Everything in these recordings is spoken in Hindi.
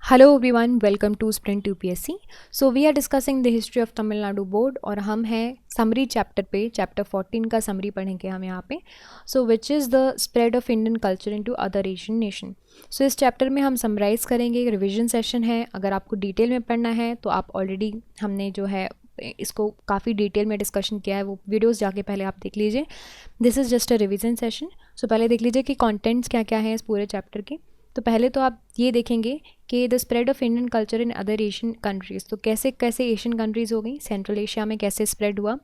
Hello everyone, welcome to sprint UPSC. So we are discussing the history of Tamil Nadu board और हम हैं समरी चैप्टर पे, चैप्टर 14 का समरी पढ़ेंगे हम यहाँ पे। So which is the spread of Indian culture into other Asian nation. So इस चैप्टर में हम समराइज करेंगे, रिविजन सेशन है। अगर आपको डिटेल में पढ़ना है तो आप ऑलरेडी हमने जो है इसको काफ़ी डिटेल में डिस्कशन किया है, वो वीडियोस जाके पहले आप देख लीजिए। This is just a revision session. So पहले देख लीजिए कि कंटेंट्स क्या क्या हैं इस पूरे चैप्टर के। तो पहले तो आप ये देखेंगे कि the spread of Indian culture in other Asian countries. तो कैसे कैसे एशियन कंट्रीज़ हो गई, सेंट्रल एशिया में कैसे स्प्रेड हुआ,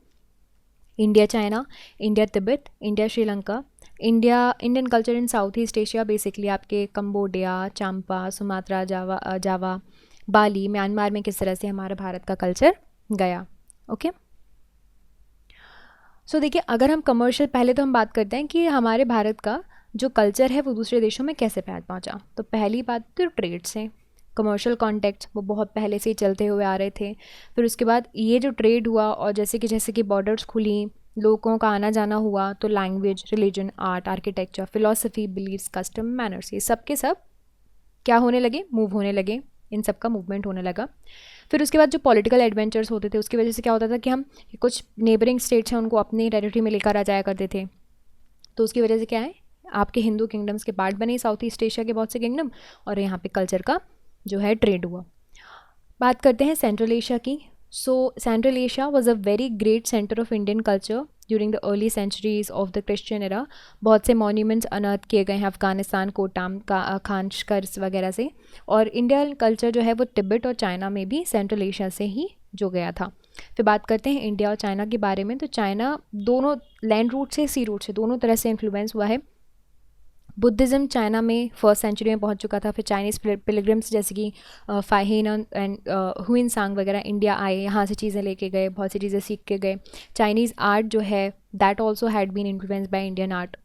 India China, India Tibet, India Sri Lanka, Indian culture in south east Asia, basically आपके कंबोडिया, चांपा, सुमात्रा, जावा, बाली, म्यांमार में किस तरह से हमारा भारत का कल्चर गया। ओके। सो देखिए, अगर हम कमर्शियल, पहले तो हम बात करते हैं कि हमारे भारत का जो कल्चर है वो दूसरे देशों में कैसे पहुंचा। तो पहली बात तो ट्रेड से, कमर्शियल कॉन्टेक्ट वो बहुत पहले से ही चलते हुए आ रहे थे। फिर उसके बाद ये जो ट्रेड हुआ और जैसे कि बॉर्डर्स खुली, लोगों का आना जाना हुआ, तो language, religion, art, architecture, philosophy, beliefs, custom, manners, ये सब के सब क्या होने लगे, मूव होने लगे, इन सब का मूवमेंट होने लगा। फिर उसके बाद जो पॉलिटिकल एडवेंचर्स होते थे उसकी वजह से क्या होता था कि हम कुछ नेबरिंग स्टेट्स हैं उनको अपनी टेरिटरी में लेकर आ जाया करते थे। तो उसकी वजह से क्या है, आपके हिंदू किंगडम्स के पार्ट बने साउथ ईस्ट एशिया के बहुत से किंगडम, और यहाँ पे कल्चर का जो है ट्रेड हुआ। बात करते हैं सेंट्रल एशिया की। So Central Asia was a very great centre of Indian culture during the early centuries of the Christian era. बहुत से मॉन्यूमेंट्स अनर्थ किए गए हैं अफगानिस्तान, कोटाम का, खानशकर्स वगैरह से। और इंडियन कल्चर जो है वो तिब्बत और चाइना में भी सेंट्रल एशिया से ही जो गया था। फिर बात करते हैं इंडिया और चाइना के बारे में। तो चाइना दोनों लैंड रूट से, सी रूट से, दोनों तरह से इन्फ्लुएंस हुआ है। बुद्धिज़्म चाइना में फर्स्ट सेंचुरी में पहुंच चुका था। फिर चाइनीज़ पिलग्रिम्स जैसे कि फाहिन एंड हुइन सांग वगैरह इंडिया आए, यहाँ से चीज़ें लेके गए, बहुत सी चीज़ें सीख के गए। चाइनीज़ आर्ट जो है that also had been influenced by Indian art.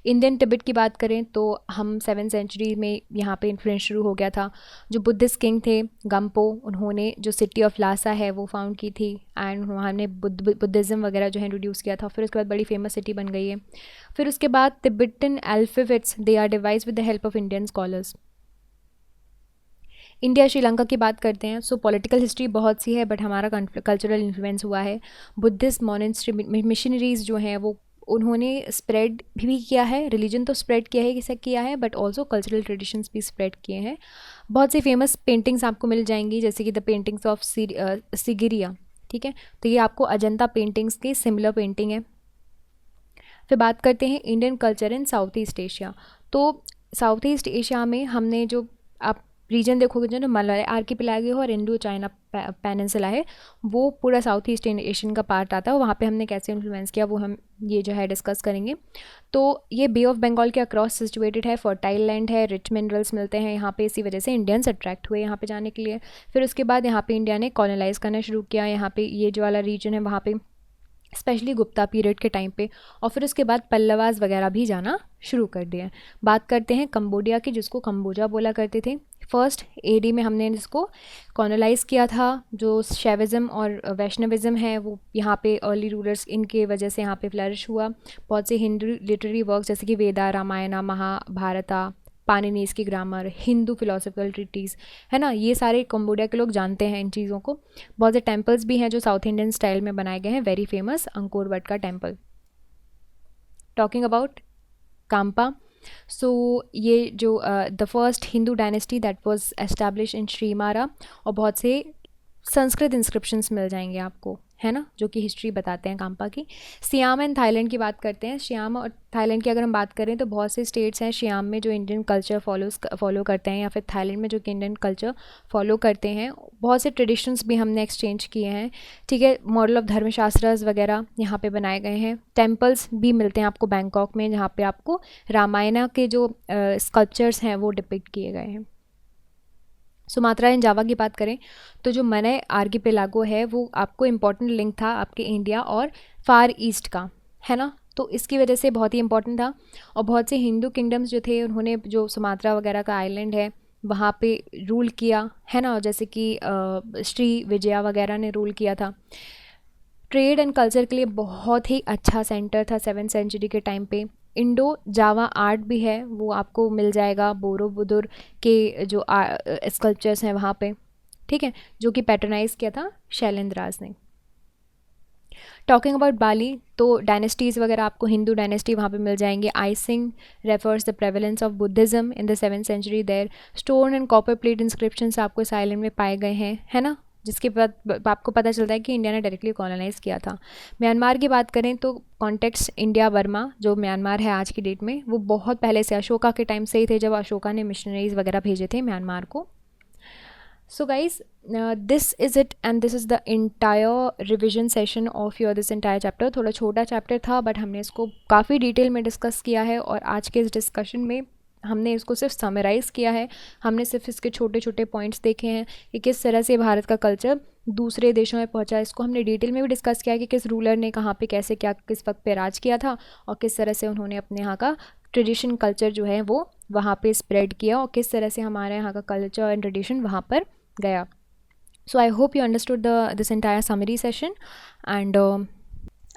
Indian Tibet की बात करें तो हम 7th सेंचुरी में यहाँ पे इन्फ्लुएंस शुरू हो गया था। जो बुद्धिस्ट किंग थे गम्पो, उन्होंने जो सिटी ऑफ लासा है वो फाउंड की थी, एंड उन्होंने बुद्धिज़्म वगैरह जो है इंट्रोड्यूस किया था। फिर उसके बाद बड़ी फेमस सिटी बन गई है। फिर उसके बाद Tibetan alphabets they are devised with the help of Indian scholars. India Sri Lanka की बात करते हैं। सो पॉलिटिकल हिस्ट्री बहुत सी है, बट हमारा कल्चरल इन्फ्लुएंस हुआ है। बुद्धिस्ट मॉनेस्ट्री मिशनरीज जो हैं वो उन्होंने स्प्रेड भी किया है, रिलीजन तो स्प्रेड किया है, किसे किया है, बट ऑल्सो कल्चरल ट्रेडिशंस भी स्प्रेड किए हैं। बहुत सी फेमस पेंटिंग्स आपको मिल जाएंगी, जैसे कि द पेंटिंग्स ऑफ सिगिरिया। ठीक है, तो ये आपको अजंता पेंटिंग्स की सिमिलर पेंटिंग है। फिर बात करते हैं Indian culture in south east Asia. तो साउथ ईस्ट एशिया में हमने जो आप रीजन देखोगे, जो मलय आर्किपेलागो और इंडो चाइना पेनिनसुला है, वो पूरा साउथ ईस्ट एशियन का पार्ट आता है। वहाँ पे हमने कैसे इन्फ्लुएंस किया वो हम ये जो है डिस्कस करेंगे। तो ये बे ऑफ बंगाल के अक्रॉस सिचुएटेड है, फर्टाइल लैंड है, रिच मिनरल्स मिलते हैं यहाँ पे, इसी वजह से इंडियंस अट्रैक्ट हुए यहाँ पे जाने के लिए। फिर उसके बाद यहाँ पे इंडिया ने कॉलोनाइज़ करना शुरू किया। यहाँ पे ये जो वाला रीजन है वहाँ पे स्पेशली गुप्ता पीरियड के टाइम पे, और फिर उसके बाद पल्लवास वगैरह भी जाना शुरू कर दिया। बात करते हैं कंबोडिया की, जिसको कंबोजा बोला करते थे। फर्स्ट एडी में हमने इसको कॉलोनाइज़ किया था। जो शैविज़म और वैष्णविज़म है वो यहाँ पे अर्ली रूलर्स, इनके वजह से यहाँ पे फ्लरिश हुआ। बहुत से हिंदू लिटरेरी वर्क्स जैसे कि वेदा, रामायणा, महाभारता, पाणिनीज़ की ग्रामर, हिंदू फिलोसफिकल ट्रीटीज़, है ना, ये सारे कंबोडिया के लोग जानते हैं इन चीज़ों को। बहुत से टेम्पल्स भी हैं जो साउथ इंडियन स्टाइल में बनाए गए हैं, वेरी फेमस अंकोर वट का temple. Talking about Champa, so ये जो the first Hindu dynasty that was establish in Srimara, और बहुत से संस्कृत इंस्क्रिप्शंस मिल जाएंगे आपको, है ना, जो कि हिस्ट्री बताते हैं काम्पा की। सियाम एंड थाईलैंड की बात करते हैं। सियाम और थाईलैंड की अगर हम बात करें तो बहुत से स्टेट्स हैं सियाम में जो इंडियन कल्चर फॉलो करते हैं, या फिर थाईलैंड में जो कि इंडियन कल्चर फॉलो करते हैं। बहुत से ट्रेडिशंस भी हमने एक्सचेंज किए हैं। ठीक है, मॉडल ऑफ धर्मशास्त्रस वगैरह यहाँ पे बनाए गए हैं। टेम्पल्स भी मिलते हैं आपको बैंकॉक में, जहाँ पे आपको रामायणा के जो स्कल्पचर्स हैं वो डिपिक्ट किए गए हैं। सुमात्रा एंड जावा की बात करें तो जो मलय आर्किपेलागो है वो आपको इम्पॉर्टेंट लिंक था आपके इंडिया और फार ईस्ट का, है ना, तो इसकी वजह से बहुत ही इंपॉर्टेंट था। और बहुत से हिंदू किंगडम्स जो थे उन्होंने जो सुमात्रा वगैरह का आइलैंड है वहाँ पे रूल किया, है ना, जैसे कि श्री विजया वगैरह ने रूल किया था। ट्रेड एंड कल्चर के लिए बहुत ही अच्छा सेंटर था 7th सेंचुरी के टाइम पे। इंडो जावा आर्ट भी है, वो आपको मिल जाएगा बोरोबुदुर के जो स्कल्पचर्स हैं वहाँ पे, ठीक है, जो कि पैटर्नाइज किया था शैलेंद्र राज ने। टॉकिंग अबाउट बाली, तो डायनेस्टीज़ वगैरह आपको हिंदू डायनेस्टी वहाँ पे मिल जाएंगे। Itsing refers the prevalence of Buddhism in the 7th century there. Stone and copper plate inscriptions आपको इस आइलैंड में पाए गए हैं, है ना, जिसके बाद आपको पता चलता है कि इंडिया ने डायरेक्टली कॉलोनाइज़ किया था। म्यांमार की बात करें तो कॉन्टेक्स्ट इंडिया बर्मा जो म्यांमार है आज की डेट में, वो बहुत पहले से अशोका के टाइम से ही थे, जब अशोका ने मिशनरीज वगैरह भेजे थे म्यांमार को। So guys, this is it and this is the entire revision session of your this entire chapter। थोड़ा छोटा चैप्टर था बट हमने इसको काफ़ी डिटेल में डिस्कस किया है, और आज के इस डिस्कशन में हमने इसको सिर्फ समराइज़ किया है। हमने सिर्फ इसके छोटे छोटे पॉइंट्स देखे हैं कि किस तरह से भारत का कल्चर दूसरे देशों में पहुंचा। इसको हमने डिटेल में भी डिस्कस किया कि किस रूलर ने कहाँ पे कैसे क्या किस वक्त पे राज किया था, और किस तरह से उन्होंने अपने यहाँ का ट्रेडिशन कल्चर जो है वो वहाँ पे स्प्रेड किया, और किस तरह से हमारे यहाँ का कल्चर एंड ट्रेडिशन वहाँ पर गया। So I hope you understood this entire summary session, and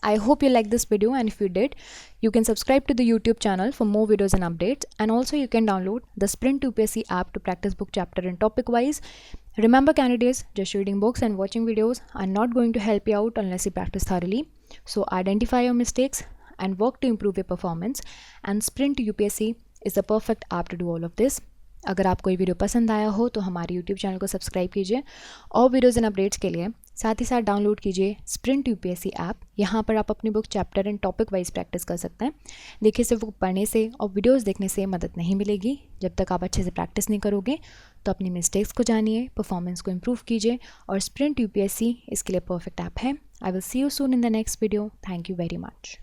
I hope you liked this video, and if you did, you can subscribe to the YouTube channel for more videos and updates, and also you can download the Sprint UPSC app to practice book chapter and topic wise. Remember candidates, just reading books and watching videos are not going to help you out unless you practice thoroughly. So identify your mistakes and work to improve your performance, and Sprint UPSC is the perfect app to do all of this. अगर आपको ये वीडियो पसंद आया हो तो हमारे YouTube चैनल को सब्सक्राइब कीजिए, और वीडियोज़ एंड अपडेट्स के लिए साथ ही साथ डाउनलोड कीजिए स्प्रिंट UPSC ऐप। यहाँ पर आप अपनी book chapter and topic wise practice कर सकते हैं। देखिए, सिर्फ बुक पढ़ने से और वीडियोज़ देखने से मदद नहीं मिलेगी। जब तक आप अच्छे से प्रैक्टिस नहीं करोगे तो अपनी मिस्टेक्स को जानिए, परफॉर्मेंस को इम्प्रूव कीजिए, और स्प्रिंट UPSC इसके लिए परफेक्ट ऐप है। I will see you soon in the next video. Thank you very much.